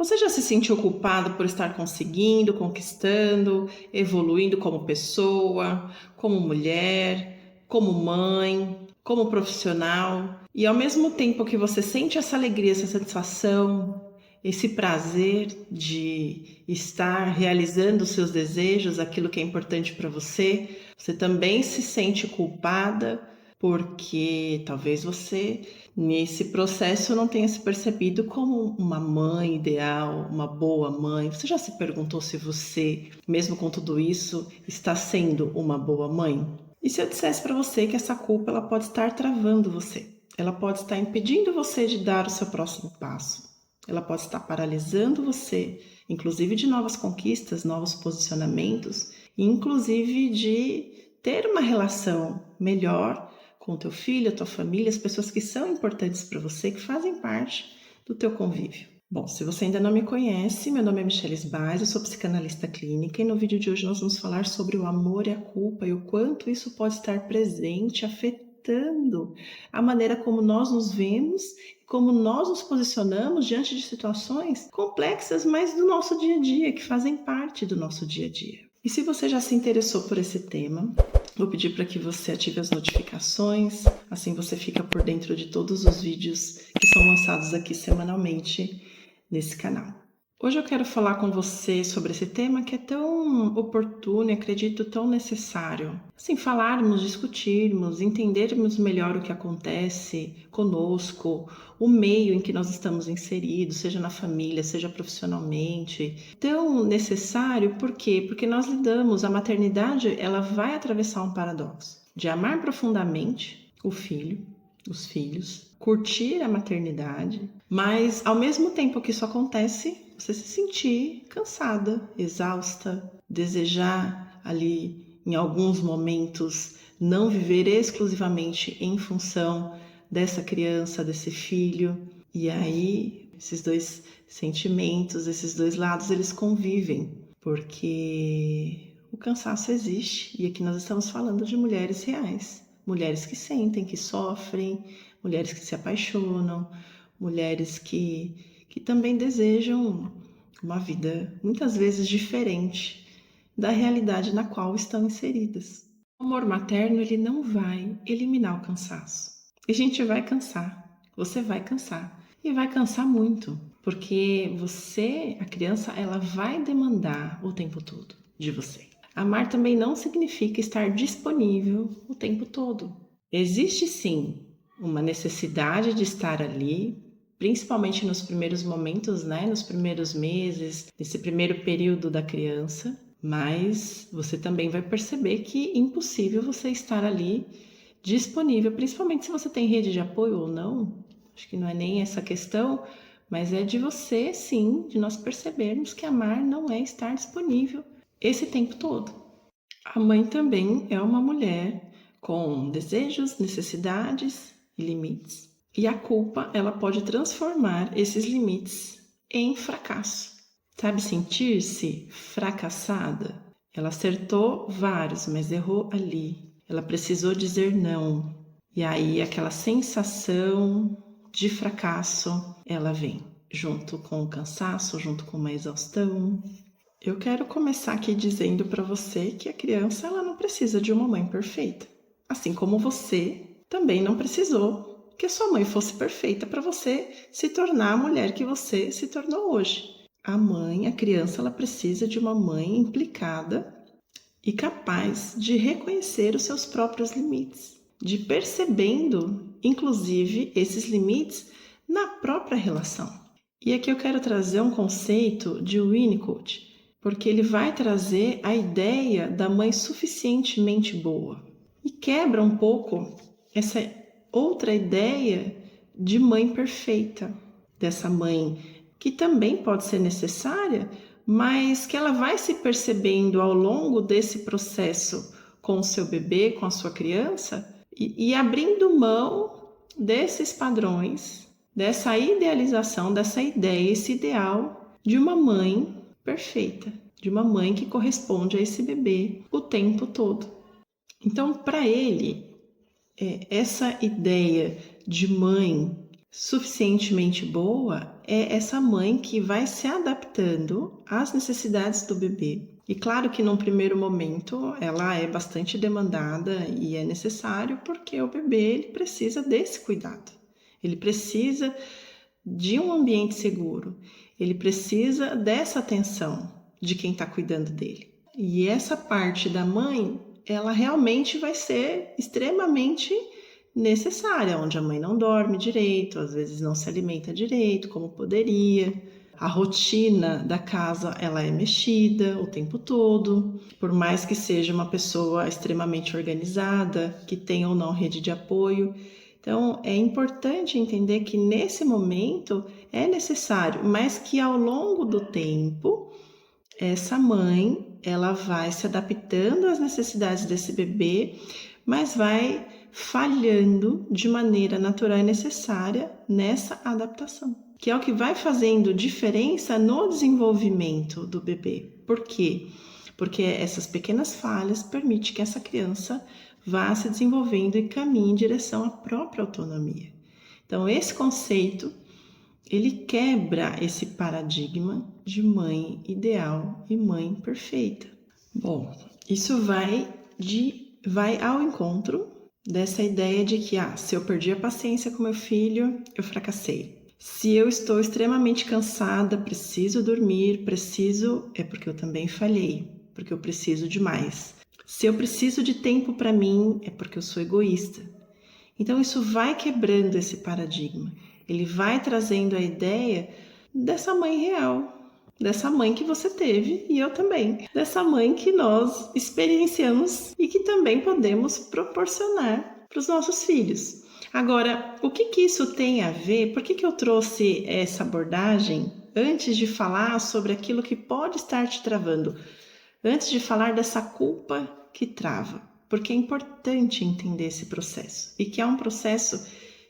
Você já se sentiu culpado por estar conseguindo, conquistando, evoluindo como pessoa, como mulher, como mãe, como profissional? E ao mesmo tempo que você sente essa alegria, essa satisfação, esse prazer de estar realizando os seus desejos, aquilo que é importante para você, você também se sente culpada porque talvez você nesse processo não tenha se percebido como uma mãe ideal, uma boa mãe. Você já se perguntou se você, mesmo com tudo isso, está sendo uma boa mãe? E se eu dissesse para você que essa culpa ela pode estar travando você? Ela pode estar impedindo você de dar o seu próximo passo. Ela pode estar paralisando você, inclusive de novas conquistas, novos posicionamentos, e inclusive de ter uma relação melhor com o teu filho, a tua família, as pessoas que são importantes para você, que fazem parte do teu convívio. Bom, se você ainda não me conhece, meu nome é Michelle Sbais, eu sou psicanalista clínica e no vídeo de hoje nós vamos falar sobre o amor e a culpa e o quanto isso pode estar presente, afetando a maneira como nós nos vemos, como nós nos posicionamos diante de situações complexas, mas do nosso dia a dia, que fazem parte do nosso dia a dia. E se você já se interessou por esse tema, vou pedir para que você ative as notificações, assim você fica por dentro de todos os vídeos que são lançados aqui semanalmente nesse canal. Hoje eu quero falar com você sobre esse tema que é tão oportuno e acredito tão necessário. Assim, falarmos, discutirmos, entendermos melhor o que acontece conosco, o meio em que nós estamos inseridos, seja na família, seja profissionalmente. Tão necessário, por quê? Porque nós lidamos, a maternidade, ela vai atravessar um paradoxo de amar profundamente o filho, os filhos, curtir a maternidade, mas ao mesmo tempo que isso acontece, você se sentir cansada, exausta, desejar ali em alguns momentos não viver exclusivamente em função dessa criança, desse filho. E aí esses dois sentimentos, esses dois lados, eles convivem, porque o cansaço existe e aqui nós estamos falando de mulheres reais, mulheres que sentem, que sofrem, mulheres que se apaixonam, mulheres que também desejam uma vida muitas vezes diferente da realidade na qual estão inseridas. O amor materno ele não vai eliminar o cansaço. A gente vai cansar, você vai cansar e vai cansar muito, porque você, a criança, ela vai demandar o tempo todo de você. Amar também não significa estar disponível o tempo todo. Existe sim uma necessidade de estar ali, principalmente nos primeiros momentos, né? Nos primeiros meses, nesse primeiro período da criança, mas você também vai perceber que é impossível você estar ali disponível, principalmente se você tem rede de apoio ou não. Acho que não é nem essa questão, mas é de você, sim, de nós percebermos que amar não é estar disponível esse tempo todo. A mãe também é uma mulher com desejos, necessidades e limites. E a culpa, ela pode transformar esses limites em fracasso. Sabe sentir-se fracassada? Ela acertou vários, mas errou ali. Ela precisou dizer não. E aí aquela sensação de fracasso, ela vem junto com o cansaço, junto com uma exaustão. Eu quero começar aqui dizendo para você que a criança ela não precisa de uma mãe perfeita. Assim como você também não precisou que a sua mãe fosse perfeita para você se tornar a mulher que você se tornou hoje. A mãe, a criança, ela precisa de uma mãe implicada e capaz de reconhecer os seus próprios limites, de percebendo, inclusive, esses limites na própria relação. E aqui eu quero trazer um conceito de Winnicott, porque ele vai trazer a ideia da mãe suficientemente boa e quebra um pouco essa outra ideia de mãe perfeita, dessa mãe que também pode ser necessária, mas que ela vai se percebendo ao longo desse processo com o seu bebê, com a sua criança, e abrindo mão desses padrões, dessa idealização, dessa ideia, esse ideal de uma mãe perfeita, de uma mãe que corresponde a esse bebê o tempo todo. Então, para ele, essa ideia de mãe suficientemente boa é essa mãe que vai se adaptando às necessidades do bebê. E claro que num primeiro momento ela é bastante demandada e é necessário porque o bebê ele precisa desse cuidado. Ele precisa de um ambiente seguro. Ele precisa dessa atenção de quem está cuidando dele. E essa parte da mãe, ela realmente vai ser extremamente necessária, onde a mãe não dorme direito, às vezes não se alimenta direito, como poderia. A rotina da casa, ela é mexida o tempo todo, por mais que seja uma pessoa extremamente organizada, que tenha ou não rede de apoio. Então, é importante entender que nesse momento é necessário, mas que ao longo do tempo, essa mãe, ela vai se adaptando às necessidades desse bebê, mas vai falhando de maneira natural e necessária nessa adaptação, que é o que vai fazendo diferença no desenvolvimento do bebê. Por quê? Porque essas pequenas falhas permitem que essa criança vá se desenvolvendo e caminhe em direção à própria autonomia. Então, esse conceito, ele quebra esse paradigma de mãe ideal e mãe perfeita. Bom, isso vai ao encontro dessa ideia de que, se eu perdi a paciência com meu filho, eu fracassei. Se eu estou extremamente cansada, preciso dormir, é porque eu também falhei, porque eu preciso de mais. Se eu preciso de tempo para mim, é porque eu sou egoísta. Então isso vai quebrando esse paradigma. Ele vai trazendo a ideia dessa mãe real, dessa mãe que você teve e eu também, dessa mãe que nós experienciamos e que também podemos proporcionar para os nossos filhos. Agora, o que isso tem a ver? Por que eu trouxe essa abordagem antes de falar sobre aquilo que pode estar te travando? Antes de falar dessa culpa que trava? Porque é importante entender esse processo e que é um processo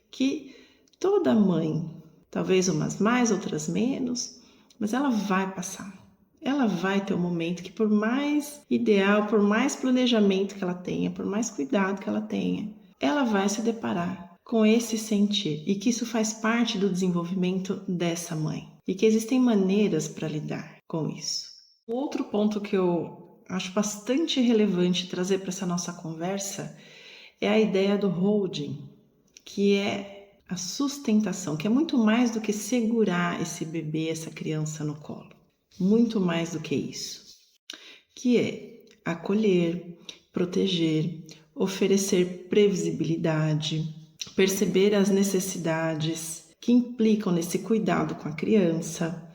que toda mãe, talvez umas mais, outras menos, mas ela vai passar. Ela vai ter um momento que, por mais ideal, por mais planejamento que ela tenha, por mais cuidado que ela tenha, ela vai se deparar com esse sentir e que isso faz parte do desenvolvimento dessa mãe e que existem maneiras para lidar com isso. Outro ponto que eu acho bastante relevante trazer para essa nossa conversa é a ideia do holding, que é a sustentação, que é muito mais do que segurar esse bebê, essa criança no colo. Muito mais do que isso. Que é acolher, proteger, oferecer previsibilidade, perceber as necessidades que implicam nesse cuidado com a criança,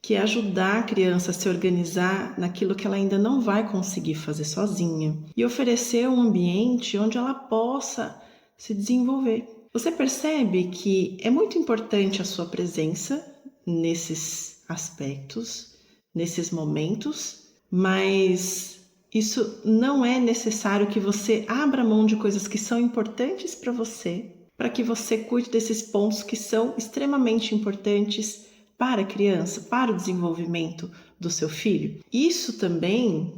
que é ajudar a criança a se organizar naquilo que ela ainda não vai conseguir fazer sozinha e oferecer um ambiente onde ela possa se desenvolver. Você percebe que é muito importante a sua presença nesses aspectos, nesses momentos, mas isso não é necessário que você abra mão de coisas que são importantes para que você cuide desses pontos que são extremamente importantes para a criança, para o desenvolvimento do seu filho. Isso também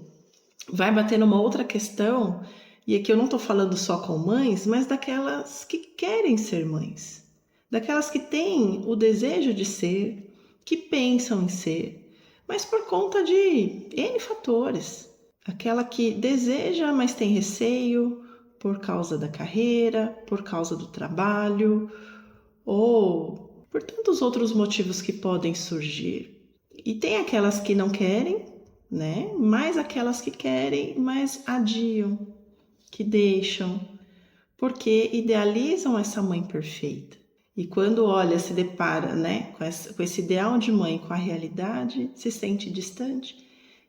vai bater numa outra questão, e aqui eu não estou falando só com mães, mas daquelas que querem ser mães, daquelas que têm o desejo de ser, que pensam em ser, mas por conta de N fatores. Aquela que deseja, mas tem receio por causa da carreira, por causa do trabalho, ou por tantos outros motivos que podem surgir. E tem aquelas que não querem, né? Mais aquelas que querem, mas adiam, que deixam, porque idealizam essa mãe perfeita. E quando olha, se depara, né, com esse ideal de mãe, com a realidade, se sente distante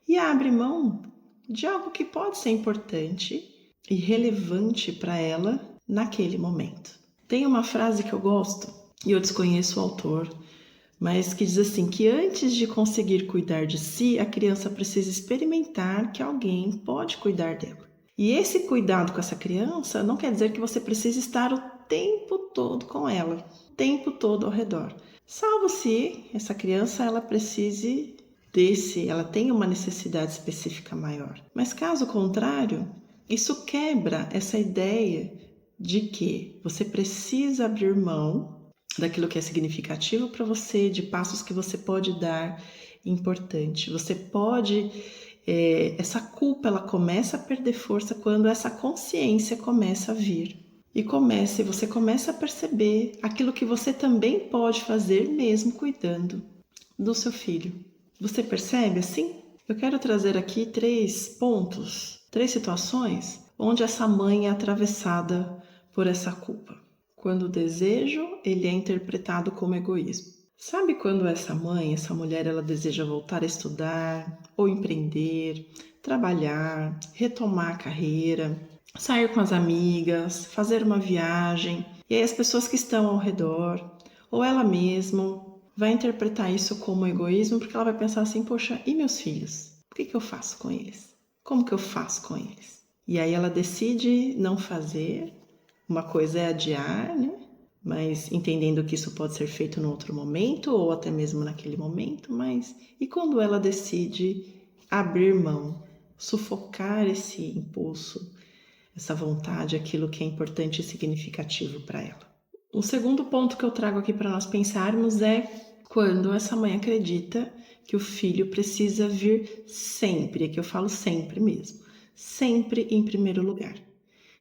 e abre mão de algo que pode ser importante e relevante para ela naquele momento. Tem uma frase que eu gosto, e eu desconheço o autor, mas que diz assim, que antes de conseguir cuidar de si, a criança precisa experimentar que alguém pode cuidar dela. E esse cuidado com essa criança não quer dizer que você precisa estar o tempo todo com ela, o tempo todo ao redor. Salvo se essa criança ela precise ela tenha uma necessidade específica maior. Mas caso contrário, isso quebra essa ideia de que você precisa abrir mão daquilo que é significativo para você, de passos que você pode dar importante. Você pode... essa culpa, ela começa a perder força quando essa consciência começa a vir. E você começa a perceber aquilo que você também pode fazer mesmo cuidando do seu filho. Você percebe assim? Eu quero trazer aqui 3 pontos, 3 situações onde essa mãe é atravessada por essa culpa. Quando o desejo, ele é interpretado como egoísmo. Sabe quando essa mãe, essa mulher, ela deseja voltar a estudar ou empreender, trabalhar, retomar a carreira, sair com as amigas, fazer uma viagem, e aí as pessoas que estão ao redor, ou ela mesma, vai interpretar isso como egoísmo, porque ela vai pensar assim, poxa, e meus filhos? O que eu faço com eles? Como que eu faço com eles? E aí ela decide não fazer, uma coisa é adiar, né? Mas entendendo que isso pode ser feito em outro momento, ou até mesmo naquele momento, mas e quando ela decide abrir mão, sufocar esse impulso, essa vontade, aquilo que é importante e significativo para ela? O segundo ponto que eu trago aqui para nós pensarmos é quando essa mãe acredita que o filho precisa vir sempre, aqui eu falo sempre mesmo, sempre em primeiro lugar.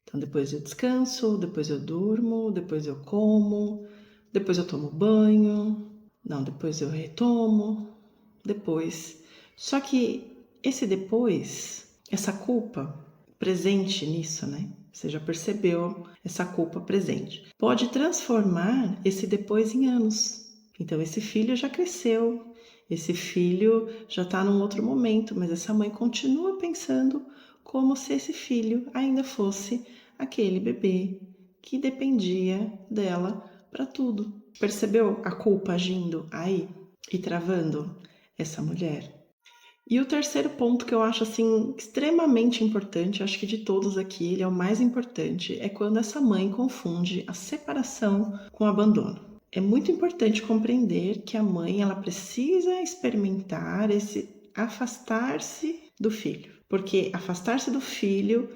Então depois eu descanso, depois eu durmo, depois eu como, depois eu tomo banho, não, depois eu retomo, depois. Só que esse depois, essa culpa presente nisso, né? Você já percebeu essa culpa presente. Pode transformar esse depois em anos. Então esse filho já cresceu, esse filho já está num outro momento, mas essa mãe continua pensando como se esse filho ainda fosse aquele bebê que dependia dela para tudo. Percebeu a culpa agindo aí e travando essa mulher? E o terceiro ponto que eu acho assim extremamente importante, acho que de todos aqui ele é o mais importante, é quando essa mãe confunde a separação com o abandono. É muito importante compreender que a mãe ela precisa experimentar esse afastar-se do filho, porque afastar-se do filho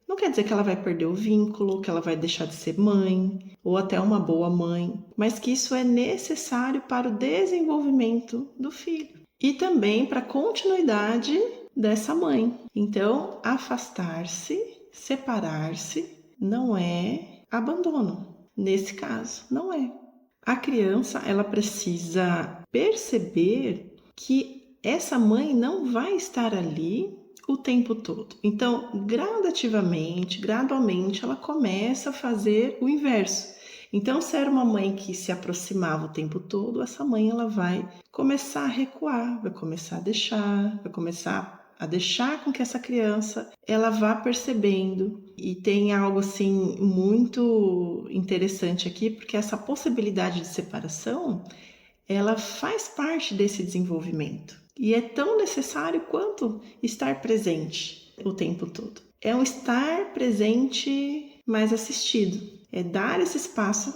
não quer dizer que ela vai perder o vínculo, que ela vai deixar de ser mãe ou até uma boa mãe, mas que isso é necessário para o desenvolvimento do filho e também para a continuidade dessa mãe. Então, afastar-se, separar-se não é abandono. Nesse caso, não é. A criança, ela precisa perceber que essa mãe não vai estar ali o tempo todo. Então, gradualmente, ela começa a fazer o inverso. Então, se era uma mãe que se aproximava o tempo todo, essa mãe ela vai começar a recuar, vai começar a deixar com que essa criança ela vá percebendo. E tem algo assim muito interessante aqui, porque essa possibilidade de separação, ela faz parte desse desenvolvimento. E é tão necessário quanto estar presente o tempo todo. É um estar presente mais assistido. É dar esse espaço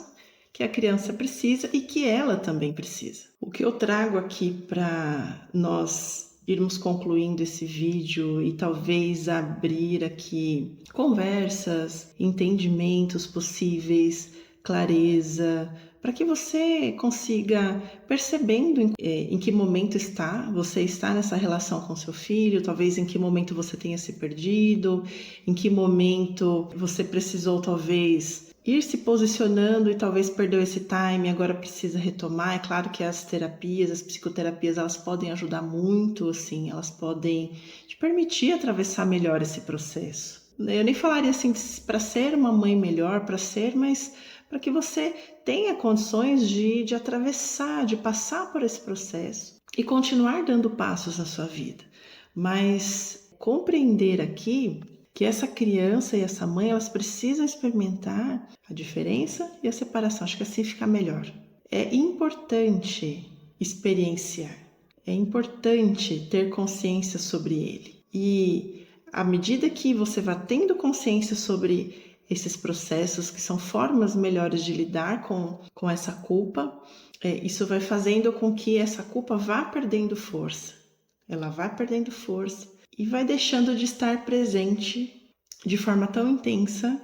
que a criança precisa e que ela também precisa. O que eu trago aqui para nós irmos concluindo esse vídeo e talvez abrir aqui conversas, entendimentos possíveis, clareza, para que você consiga percebendo em que momento você está nessa relação com seu filho, talvez em que momento você tenha se perdido, em que momento você precisou talvez ir se posicionando e talvez perdeu esse time, agora precisa retomar. É claro que as psicoterapias, elas podem ajudar muito, assim, elas podem te permitir atravessar melhor esse processo. Eu nem falaria assim para ser uma mãe melhor, mas para que você tenha condições de atravessar, de passar por esse processo e continuar dando passos na sua vida. Mas compreender aqui que essa criança e essa mãe, elas precisam experimentar a diferença e a separação. Acho que assim fica melhor. É importante experienciar, é importante ter consciência sobre ele. E à medida que você vai tendo consciência sobre esses processos, que são formas melhores de lidar com essa culpa, isso vai fazendo com que essa culpa vá perdendo força. Ela vai perdendo força e vai deixando de estar presente de forma tão intensa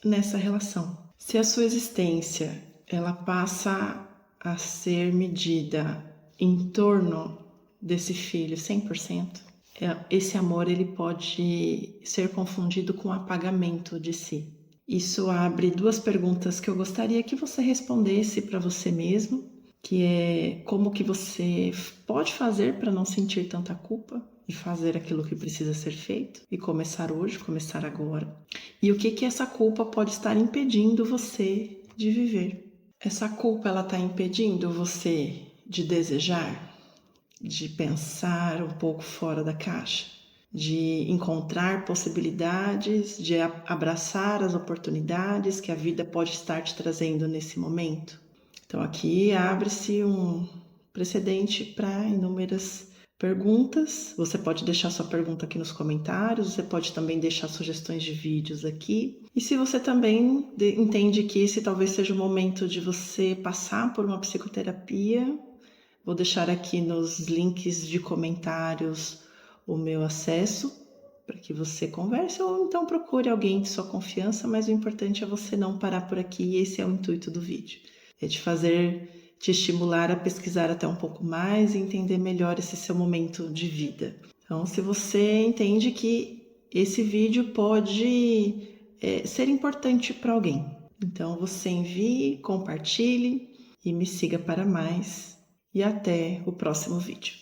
nessa relação. Se a sua existência ela passa a ser medida em torno desse filho 100%. Esse amor ele pode ser confundido com apagamento de si. Isso abre duas perguntas que eu gostaria que você respondesse para você mesmo, que é como que você pode fazer para não sentir tanta culpa e fazer aquilo que precisa ser feito e começar hoje, começar agora. E o que que essa culpa pode estar impedindo você de viver? Essa culpa ela está impedindo você de desejar, de pensar um pouco fora da caixa, de encontrar possibilidades, de abraçar as oportunidades que a vida pode estar te trazendo nesse momento. Então aqui abre-se um precedente para inúmeras perguntas. Você pode deixar sua pergunta aqui nos comentários, você pode também deixar sugestões de vídeos aqui. E se você também entende que esse talvez seja o momento de você passar por uma psicoterapia, vou deixar aqui nos links de comentários o meu acesso para que você converse ou então procure alguém de sua confiança, mas o importante é você não parar por aqui e esse é o intuito do vídeo. É te estimular a pesquisar até um pouco mais e entender melhor esse seu momento de vida. Então, se você entende que esse vídeo pode ser importante para alguém, então você envie, compartilhe e me siga para mais. E até o próximo vídeo.